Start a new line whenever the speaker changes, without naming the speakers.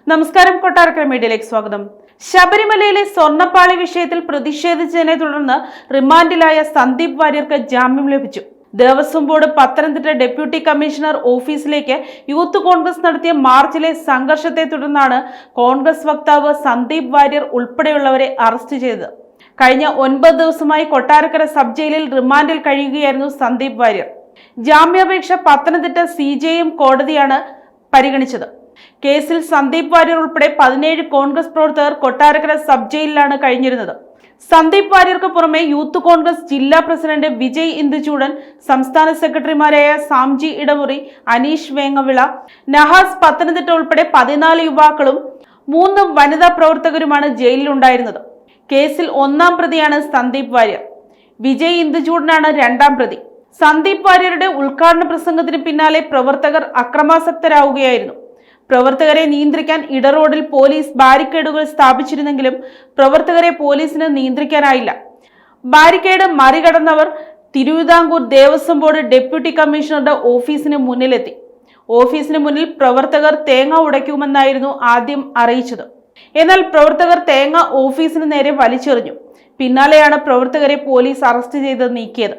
നമസ്കാരം, കൊട്ടാരക്കര മീഡിയയിലേക്ക് സ്വാഗതം. ശബരിമലയിലെ സ്വർണ്ണപ്പാളി വിഷയത്തിൽ പ്രതിഷേധിച്ചതിനെ തുടർന്ന് റിമാൻഡിലായ സന്ദീപ് വാര്യർക്ക് ജാമ്യം ലഭിച്ചു. Devaswom board Pathanamthitta deputy commissioner ഓഫീസിലേക്ക് യൂത്ത് കോൺഗ്രസ് നടത്തിയ മാർച്ചിലെ സംഘർഷത്തെ തുടർന്നാണ് കോൺഗ്രസ് വക്താവ് സന്ദീപ് വാര്യർ ഉൾപ്പെടെയുള്ളവരെ അറസ്റ്റ് ചെയ്തത്. കഴിഞ്ഞ 9 ദിവസമായി കൊട്ടാരക്കര സബ് ജയിലിൽ റിമാൻഡിൽ കഴിയുകയായിരുന്നു സന്ദീപ് വാര്യർ. ജാമ്യാപേക്ഷ പത്തനംതിട്ട CJM കോടതിയാണ് പരിഗണിച്ചത്. കേസിൽ സന്ദീപ് വാര്യർ ഉൾപ്പെടെ 17 കോൺഗ്രസ് പ്രവർത്തകർ കൊട്ടാരക്കര സബ് ജയിലിലാണ് കഴിഞ്ഞിരുന്നത്. സന്ദീപ് വാര്യർക്ക് പുറമെ യൂത്ത് കോൺഗ്രസ് ജില്ലാ പ്രസിഡന്റ് വിജയ് ഇന്ദുചൂടൻ, സംസ്ഥാന സെക്രട്ടറിമാരായ സാംജി ഇടമുറി, അനീഷ് വേങ്ങവിള, നഹാസ് പത്തനംതിട്ട ഉൾപ്പെടെ 14 യുവാക്കളും 3 വനിതാ പ്രവർത്തകരുമാണ് ജയിലിലുണ്ടായിരുന്നത്. കേസിൽ 1-ാം പ്രതിയാണ് സന്ദീപ് വാര്യർ. വിജയ് ഇന്ദുചൂടനാണ് 2-ാം പ്രതി. സന്ദീപ് വാര്യരുടെ ഉദ്ഘാടന പ്രസംഗത്തിന് പിന്നാലെ പ്രവർത്തകർ അക്രമാസക്തരാവുകയായിരുന്നു. പ്രവർത്തകരെ നിയന്ത്രിക്കാൻ ഇടറോഡിൽ പോലീസ് ബാരിക്കേഡുകൾ സ്ഥാപിച്ചിരുന്നെങ്കിലും പ്രവർത്തകരെ പോലീസിന് നിയന്ത്രിക്കാനായില്ല. ബാരിക്കേഡ് മറികടന്നവർ തിരുവിതാംകൂർ ദേവസ്വം ബോർഡ് ഡെപ്യൂട്ടി കമ്മീഷണറുടെ ഓഫീസിന് മുന്നിലെത്തി. ഓഫീസിന് മുന്നിൽ പ്രവർത്തകർ തേങ്ങ ഉടയ്ക്കുമെന്നായിരുന്നു ആദ്യം അറിയിച്ചത്. എന്നാൽ പ്രവർത്തകർ തേങ്ങ ഓഫീസിന് നേരെ വലിച്ചെറിഞ്ഞു. പിന്നാലെയാണ് പ്രവർത്തകരെ പോലീസ് അറസ്റ്റ് ചെയ്ത് നീക്കിയത്.